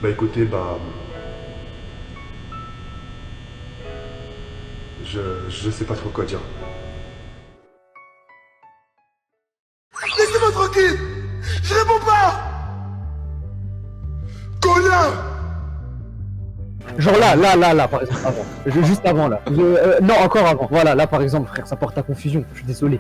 Bah écoutez, je sais pas trop quoi dire. Laissez-moi tranquille. Je réponds pas. Connard. Genre là, par exemple, avant. Juste avant, là. Non, encore avant. Voilà, là, par exemple, frère, ça porte à confusion. Je suis désolé,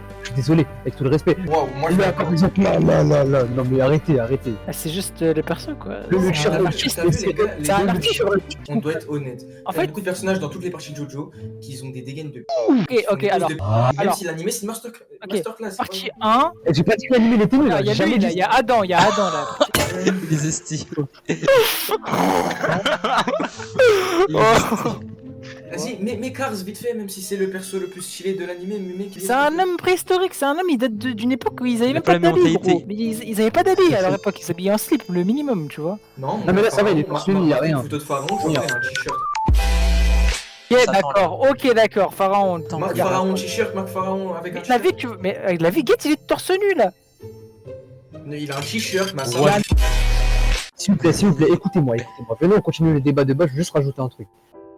avec tout le respect. Wow, moi je Là, vais par exemple, là, non, mais arrêtez. Ah, c'est juste les persos quoi. Le C'est Witcher, un le artiste. T'as vu les gars, C'est un les artiste. on doit être honnête. En Il y a fait, beaucoup de personnages dans toutes les parties de JoJo qui ont des dégaines de. ok, alors. Même Alors. si l'animé c'est une masterclass. Partie 1, J'ai pas dit que l'anime il était nul, il y a jamais lui, là, dit. il y a Adam là. Les estis. Vas-y, mais Cars, vite fait, même si c'est le perso le plus stylé de l'animé, mais mec. C'est un homme préhistorique, c'est un homme, il date d'une époque où ils avaient Il a même pas pas la même d'habits, mentalité. gros. Mais ils avaient pas d'habits à leur époque, ils s'habillaient en slip, le minimum, tu vois. Non, mais là, ça va, il est torse nu, il y a rien. Une photo de Pharaon, je Rien. ferai un t-shirt. Ok, Ça d'accord, Pharaon. Marc regarde. Pharaon t-shirt, Marc Pharaon avec un Mais la t-shirt. vie, mais avec la vie, Get, il est torse nu là. Il a un t-shirt, ma Ouais. S'il vous plaît, écoutez-moi. Venez, on continue le débat de base, je vais juste rajouter un truc.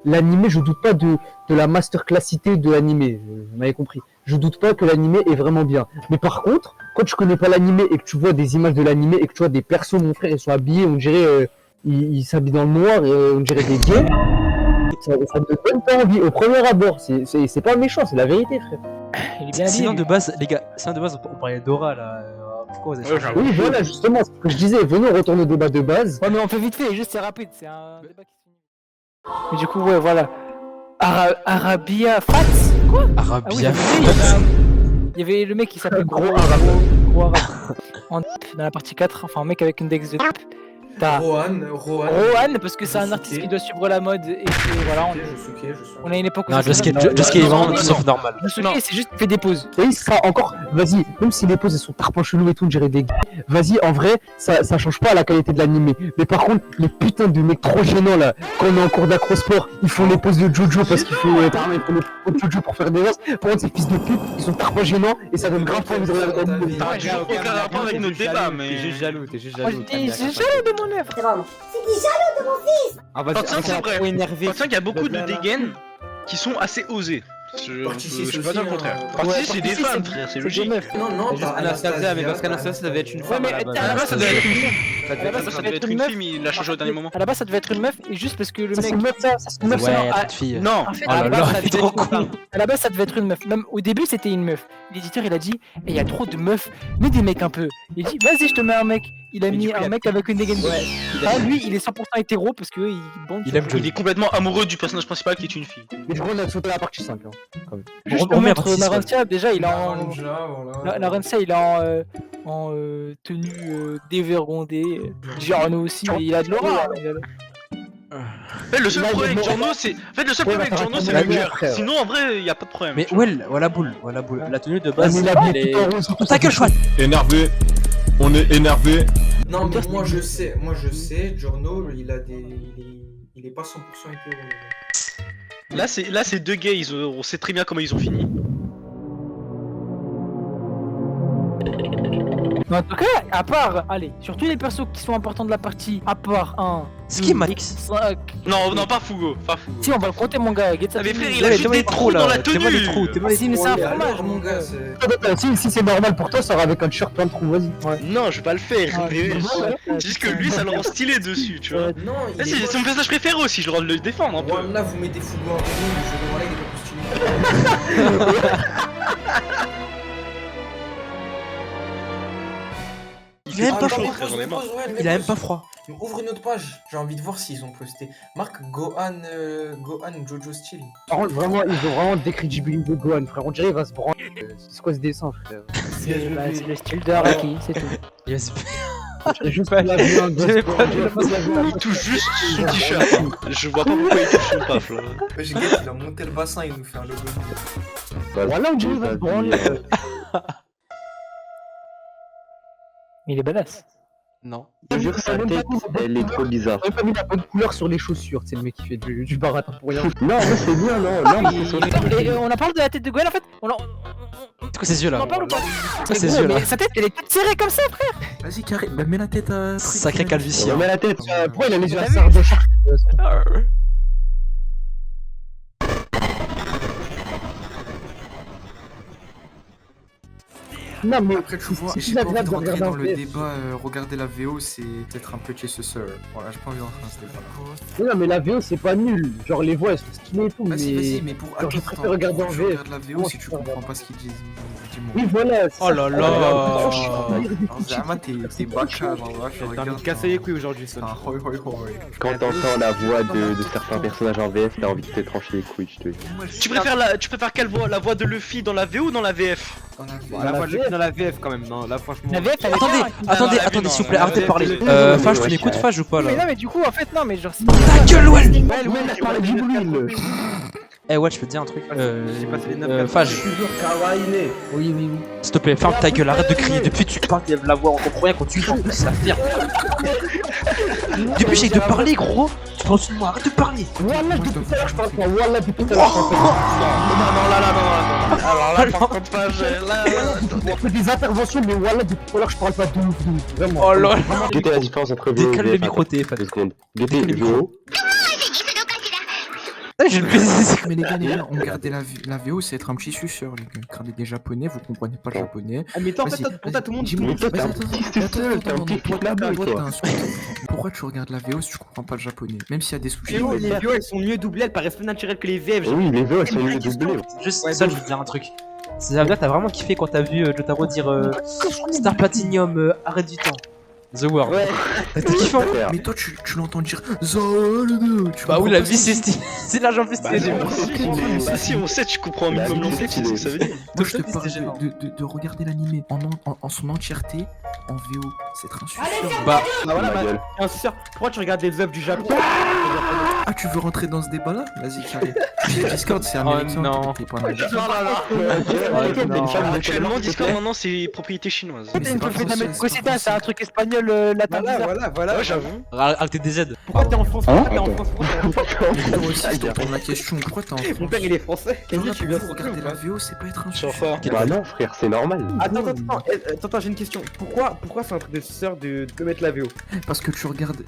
L'animé, je doute pas de la masterclassité de l'animé, vous m'avez compris. Je doute pas que l'animé est vraiment bien. Mais par contre, quand tu connais pas l'animé et que tu vois des images de l'animé et que tu vois des persos, mon frère, ils sont habillés, on dirait, ils s'habillent dans le noir et on dirait des gays, ça ne donne pas envie au premier abord. C'est pas méchant, c'est la vérité, frère. Il est bien habillé. Sinon lui. de base, les gars, on parlait d'Aura là. Pourquoi vous avez changé Oui, voilà, justement, c'est ce que je disais. Venez, on retourne au débat de base. Ouais, mais on fait vite fait, juste c'est rapide, c'est un débat qui se finit. Mais du coup, ouais, voilà. Arabia Fats. Quoi? Ah oui, Arabia. il y avait le mec qui s'appelait Gros Gros Arabe. Arabe. Dans la partie 4, enfin un mec avec une dex de type. T'as Rohan, Rohan, parce que c'est un artiste qui doit suivre la mode et que, voilà, Je on a une époque où Non, ça Josuke se fait. Josuke est vraiment Non, tout sauf normal. Josuke, c'est juste fait des pauses. Et ça encore, vas-y, même si les poses elles sont tarpin chelou et tout, on dirait des gays. Vas-y, en vrai, ça change pas la qualité de l'animé. Mais par contre, les putains de mecs trop gênants là, quand on est en cours d'acrosport, ils font les poses de Jojo parce qu'il faut ils font les poses de Jojo pour faire des danses. Par contre, ces fils de pute, ils sont tarpin gênants et ça donne grave envie de regarder l'animé. T'as toujours aucun rapport avec notre débat, mais. T'es juste jaloux, t'es juste Moi, jaloux. j'ai jaloux de mon œuvre. Ah, vas-y, T'en tiens, c'est arrête, vrai. trop énervé. T'en tiens qu'il y a beaucoup de dégaines qui sont assez osées. Je peux pas dire le contraire. Partie c'est des fans, frère, c'est logique. Non, Juste Anastasia, mais parce qu'Anastasia, ça devait être une femme à la base. à la base, ça devait être une meuf. Ça devait être une fille, mais il l'a changé au dernier moment. À la base, ça devait être une meuf, et juste parce que le Ça mec. c'est une meuf, ça c'est une meuf, ça. Ouais, petite fille. Non, En fait, Oh à là la là, base, ça il est devait trop être une con. femme. À la base, ça devait être une meuf. Même au début, c'était une meuf. L'éditeur, il a dit, il y a trop de meufs, mets des mecs un peu. Il dit, vas-y, je te mets un mec. Il a Mais mis du coup, un il a- mec avec une dégaine. Ah, lui, il est 100% hétéro parce que il bande. Il aime il est complètement amoureux du personnage principal qui est une fille. Mais du coup, on a sauté la partie 5. Hein. Juste On pour remet à mettre partie Narancia, déjà, il est en. Naranja, voilà. Narancia, il est en tenue dévergondée. Giorno aussi, mais il a de l'aura. En fait, le seul problème avec Giorno, c'est. En fait, le seul problème avec Giorno, c'est le cœur. Sinon, en vrai, y a pas de problème. Mais well, voilà boule. La tenue de Ah, base, mais la elle vie est. tout en rose, surtout, Ta gueule, chouette. Énervé. On est énervé. Non, mais moi je sais, Giorno, il est pas 100% hétéro. Là, c'est deux gays, on sait très bien comment ils ont fini. Mais en tout cas, à part, allez, sur tous les persos qui sont importants de la partie, à part 1, Ce qui est Max. 5. Non, pas Fugo, pas Fugo. Si, on va le compter, mon gars. Get ça. Ah, mais frère, il Ouais, a juste t'es des trop trous dans là. la T'es mal les trous, tenue. t'es mal les Si, mais trous. c'est un Et fromage, alors, mon gars, c'est. Si c'est normal pour toi, ça sera avec un t-shirt plein de trous, vas-y. Non, je vais pas le faire. Ah, mais- ouais. C'est juste que lui, ça le rend stylé dessus, tu vois. Non, Là, c'est mon personnage préféré aussi, j'ai le droit de le défendre un peu. Là, vous mettez Fugo en tenue, le jeu de voilà, il est pas plus stylé. Il a même pas Attends, froid. mais pause, vraiment. pause, ouais, mais Il a même pause. pas froid. Ouvre une autre page, j'ai envie de voir s'ils ont posté. Marc Gohan Jojo Style. Par contre, vraiment, ils ont vraiment décrédibilisé Gohan, frère. On dirait qu'il va se branler. C'est quoi ce dessin, frère? C'est le style de Araki, c'est tout. Yes. J'ai juste la vu un gosse. J'avais pas vu la Il touche juste son t-shirt. Je vois pas pourquoi il touche son paf là. Wesh, gars, il a monté le bassin, il nous fait un logo. Voilà, on dirait qu'il va se branler. Il est badass. Non. Je jure, sa tête, elle est trop bizarre. J'ai pas mis la bonne couleur sur les chaussures, c'est le mec qui fait du baratin pour rien. Non, mais c'est bien, non, mais c'est Et on a parlé de la tête de Gwen en fait. quoi ces yeux là? On en parle ou pas? Quoi ces gros, yeux là? mais sa tête, elle est toute serrée comme ça, frère. Vas-y, carré, bah, mets la tête à. Sacré calvitie. Hein. Mets la tête, pourquoi il a les yeux à T'as serre de chat? Non mais Après, tu vois, c'est j'ai pas envie de agréable de rentrer regarder dans un le VF. débat. Regarder la VO, c'est peut-être un petit suceur. Voilà, j'ai pas envie de rentrer dans ce débat-là. Non mais la VO c'est pas nul, genre les voix elles sont stylées et tout, Vas-y, mais... vas-y, mais pour. genre, je Attends, préfère regarder en tu VF. regardes la VO si tu comprends pas ce qu'ils disent. Dis-moi. Oui voilà, c'est Oh ça. là là. Alors, Zama, t'es bacard, genre là, tu T'as envie regardes. de casser les couilles aujourd'hui, Son. Ah, hoi, hoi, hoi. Quand t'entends la voix de certains personnages en VF, t'as envie de te trancher les couilles, je te dis. Tu préfères quelle voix? La voix de Luffy dans la VO ou dans la VF? Dans la VO. La voix de Luffy dans la VF quand même, non, là franchement. La VF, elle est Attendez, bien. attendez, la attendez, vie, s'il vous non, plaît, la arrêtez de VF, parler. ouais. Fage, tu Ouais, l'écoutes, ouais. Fage ou pas Mais non, là? mais du coup, en fait, non, mais genre. Ta gueule, ouais! je parlais du Blue. Eh ouais, je peux te dire un truc. J'ai passé les 9 Fage, Oui, oui, oui. s'il te plaît, ferme ta gueule, arrête de crier. Depuis que tu parles, tu lèves la voix, on comprend rien quand tu chantes, ça fait. Depuis j'ai de parler, gros. Tu penses de moi, arrête de parler. Wallah depuis tout à l'heure je parle pas, Wallah depuis tout à l'heure je parle pas. Alors là, par contre, pas, là. Je fais des interventions mais Wallah depuis tout à l'heure je parle pas de ouf, vraiment. Oh là. Guettez la différence entre VO et Décale le VF. micro téléphone. 2 secondes. Guettez VO. Je le fais. Mais les gars, on regardait la VO, c'est être un petit suceur, les gars. Regardez des japonais, vous comprenez pas le japonais. Ah, mais toi, en fait, Vas-y, pour toi, tout le monde dit. dis-moi, Mais toi, t'es un vas-y, petit attends, suceur, t'es un attends, petit toi, là-bas, toi, toi. t'as un sous- Pourquoi tu regardes la VO si tu comprends pas le japonais? Même s'il y a des sous-titres. Les VO, elles sont mieux doublées, elles paraissent plus naturelles que les VF. Oui, les VO elles sont mieux doublées. Juste Ouais, ça, donc- je veux te dire un truc. C'est à dire que t'as vraiment kiffé quand t'as vu Jotaro dire Star Platinum, arrête du temps. The World. Ouais. T'as kiffant? Mais toi, tu l'entends dire Zoldo. Bah oui, la vie c'est stylé. C'est l'argent plus Bah, stylé. Bah si, on sait, tu comprends un La minimum vie, l'anglais, c'est tu sais ce que ça veut dire. Moi, je te Tokyo, parle c'était gênant. de regarder l'animé en son entièreté en VO. C'est être un suceur. Bah, Bah voilà, Ma bah, gueule. bien sûr. Pourquoi tu regardes les œuvres du Japon? Ah, tu veux rentrer dans ce débat-là? Vas-y, carré. Discord, c'est Oh américain. non. t'es pas américain. Actuellement, Discord, maintenant, c'est propriété chinoise. Mais c'est T'as pas une français, c'est pas Cosita, c'est un français. truc espagnol, latin bizarre. Voilà. Ouais, j'avoue. arrêtez des aides. Pourquoi t'es en France? Hein Pourquoi t'es en France? Pourquoi t'es en France? Toi aussi, je te retourne la question. Pourquoi t'es en Mon France? père il est français. Voilà, Vas-y, tu viens pour regarder la VO, c'est pas être un Sur suceur. quoi Bah non, frère, c'est normal. Attends, j'ai une question. Pourquoi c'est un truc de suceur de mettre la VO? Parce que tu regardes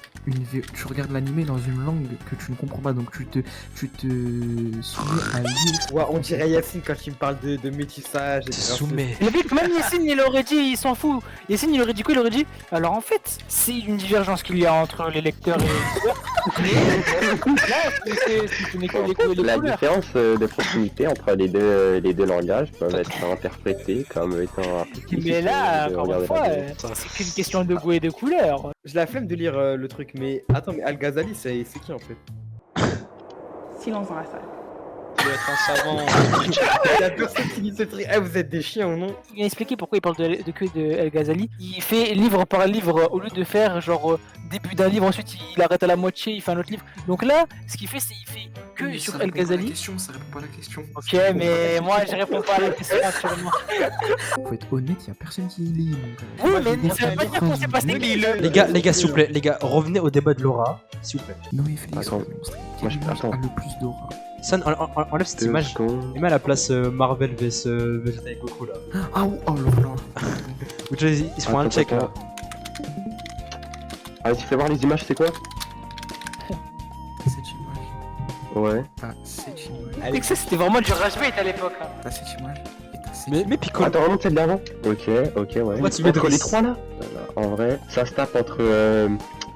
tu regardes l'animé dans une langue que tu ne comprends pas, donc tu te soumets à lire. Ouais, on dirait Yacine quand il me parle de métissage et de Soumets. Le mec, même Yacine, il aurait dit, il s'en fout. Yacine, il aurait dit quoi? Il aurait dit, alors en fait, c'est une divergence qu'il y a entre les lecteurs et les lecteurs. Là, c'est une école des La couleurs. différence de proximité entre les deux langages peuvent être interprétés comme étant Mais là, de encore une regarder fois, la vidéo. c'est qu'une question de goût et de couleur. J'ai la flemme de lire le truc, mais attends, mais Al-Ghazali, c'est qui en fait? Silence dans la salle. Tu dois être un savant. La personne qui lit ce truc, eh, vous êtes des chiens ou non? Il a expliqué pourquoi il parle que de El Ghazali. Il fait livre par livre au lieu de faire genre début d'un livre, ensuite il arrête à la moitié, il fait un autre livre. Donc là, ce qu'il fait, c'est il fait que Mais sur ça El répond pas à la Ghazali. question, ça répond pas à la question. Ok, mais moi je réponds pas à la question actuellement. Faut être honnête, y a personne qui lit. donc, Oui, je mais ça veut pas dire qu'on s'est passé. Les gars, s'il vous plaît, les gars, revenez au débat de Laura, s'il vous plaît. Noé Félix, Attends. Moi, je- quelle image attends. a le plus d'aura? San, enlève cette image. Et mets à la place Marvel vs Vegeta et Goku là. Ah oh là là. Ou tu sais, ils se font un check là. Ah, tu fais voir les images, c'est quoi? Cette image. Ouais. T'as cette image. Avec ça, c'était vraiment du rage bait à l'époque. Hein. T'as cette image. Et t'as cette Mais Piccolo. Attends, vraiment celle d'avant? Ok, ouais. Pourquoi tu mets Entre les Driss trois là? En vrai, ça se tape entre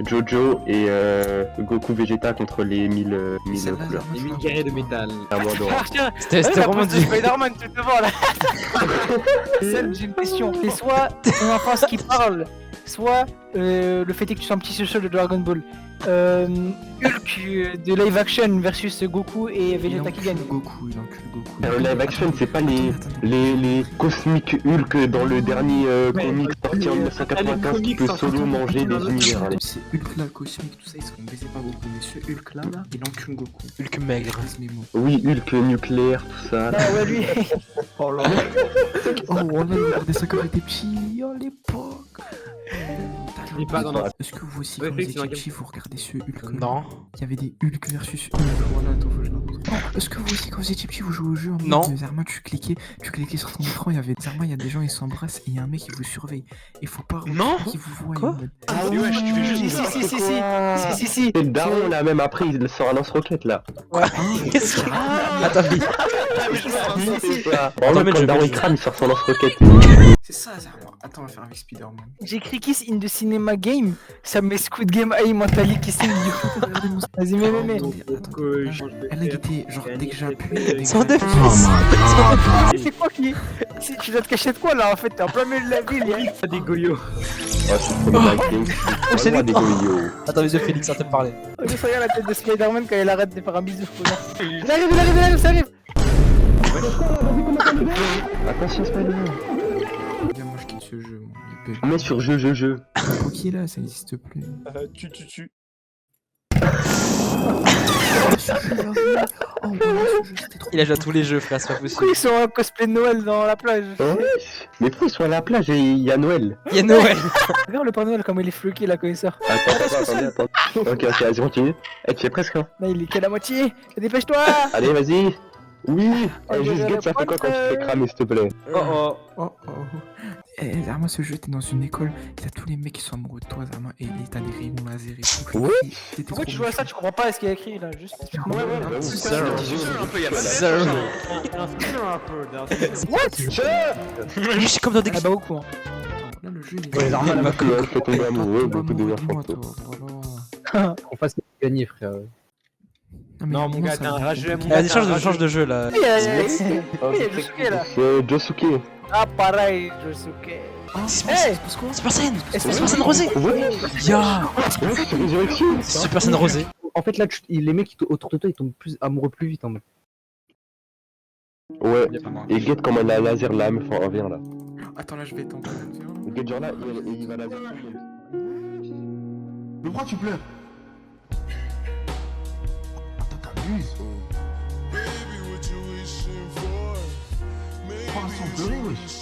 Jojo et Goku Vegeta contre les 1000 Celle-là, couleurs. moi, je Les la- 1000 guerriers de métal. À moi d'or. Ah, tiens, C'était la vraiment pose de du. Spider-Man tout devant là. Sam, j'ai une question. C'est soit ton enfance qui parle, soit le fait est que tu sois un petit social de Dragon Ball. Hulk de live action versus Goku et Il Vegeta qui encule gagne. Goku, il encule Goku. Live action, c'est pas Attends. les cosmiques Hulk dans le dernier Ouais. comic sorti en 1995 qui peut solo manger des univers. allez. C'est Hulk là, cosmique, tout ça, ils seront baisés par Goku. Mais ce Hulk là, il encule Goku. Hulk maigre. Pèse mes mots. Oui, Hulk nucléaire, tout ça. Ah ouais, lui. Oh là là. Oh, on a regardé ça quand j'étais petit. Oh l'époque. dis pas, non, non. Est-ce que vous aussi, Ouais, quand vous Félix, étiez c'est un petit, vous regardez ce Hulk Non. Il y avait des Hulk versus Hulk. Voilà, attends, faut que je la montre. Est-ce que vous aussi, quand vous étiez petit, vous jouez au jeu en Non. mode Zarma, tu cliquais sur ton écran, il y avait Zarma, il y a des gens, ils s'embrassent et il y a un mec qui vous surveille. Il faut pas Non. qui vous voit. Quoi en mode- Ah Mais wesh, tu fais juste ça. Si. C'est le daron là, même après, il sort un lance-roquette là. Qu'est-ce que... Attends, mais... C'est ça. Attends, Bon, mais quand je le daron vais- il crame, il sort son lance-roquette. C'est ça, Zarma. Attends, on va faire avec Spider-Man. J'ai écrit Kiss in the Cinema Game, ça met Squid Game Eye Mentally Kissing You. Vas-y, mais. Elle a guetté, genre dès que j'ai appuyé. Sans défense. C'est quoi qui. Tu dois te cacher de quoi là en fait? T'es en plein milieu de la ville, y'a Pas des goyos. Oh, c'est trop de liking. c'est Moi, des les goyos. Attends, les yeux Félix, ça te parlait. regarde la tête de Spider-Man quand il arrête de faire un bisou. Il arrive, ça arrive. Attention, Spider-Man. Bien, moi je quitte ce jeu, moi. Il est Mets sur jeu. tranquille là, ça n'existe plus. Tu. Oh, voilà, ce jeu c'était trop. Il a déjà tous les jeux, frère, c'est pas possible. Pourquoi ils sont en cosplay de Noël dans la plage? Mais pourquoi ils sont à la plage et il y a Noël? Il y a Noël. Regarde le Père Noël comme il est floqué là quand il sort. Attends. Ok, vas-y, continue. Eh, tu fais presque hein. Là il est qu'à la moitié. Dépêche-toi. Allez, vas-y. Oui. Oh, Eh, juste j'ai guette, ça fait quoi quand tu te fais cramer, s'il te plaît? Oh. Eh, Zarma, ce jeu, t'es dans une école, t'as tous les mecs qui sont amoureux de toi, Zarma, et t'as des rayons laser et tout. Ouais. Pourquoi tu joues à ça? Tu comprends pas ce qu'il y a écrit là? Juste. Ouais. Je suis comme dans des... Ah bah au coin. Là, le jeu, il Ouais, est. Zarma, là, Tu as fait tomber amoureux, beaucoup de moi, fantômes. toi. Voilà. on fasse gagner, frère. Mais Non, mon moi, gars, ça t'es un me- rageux, mon Vas-y, change de jeu, là. Il y a Josuke là. C'est Josuke. Ah pareil, Josuke. Hey! Super Saiyan. Super Saiyan rosé. Ouais. Ya. Ouais, c'est résurrection. Super Saiyan rosé. En fait, là, les mecs autour de toi, ils tombent plus amoureux plus vite en mode. Ouais. Et guette comme un laser lame, enfin, viens là. Attends, là, je vais tomber. Guette genre là, il va laser. Mais pourquoi tu pleures? T'abuses. Pourquoi sans pleurer, wesh?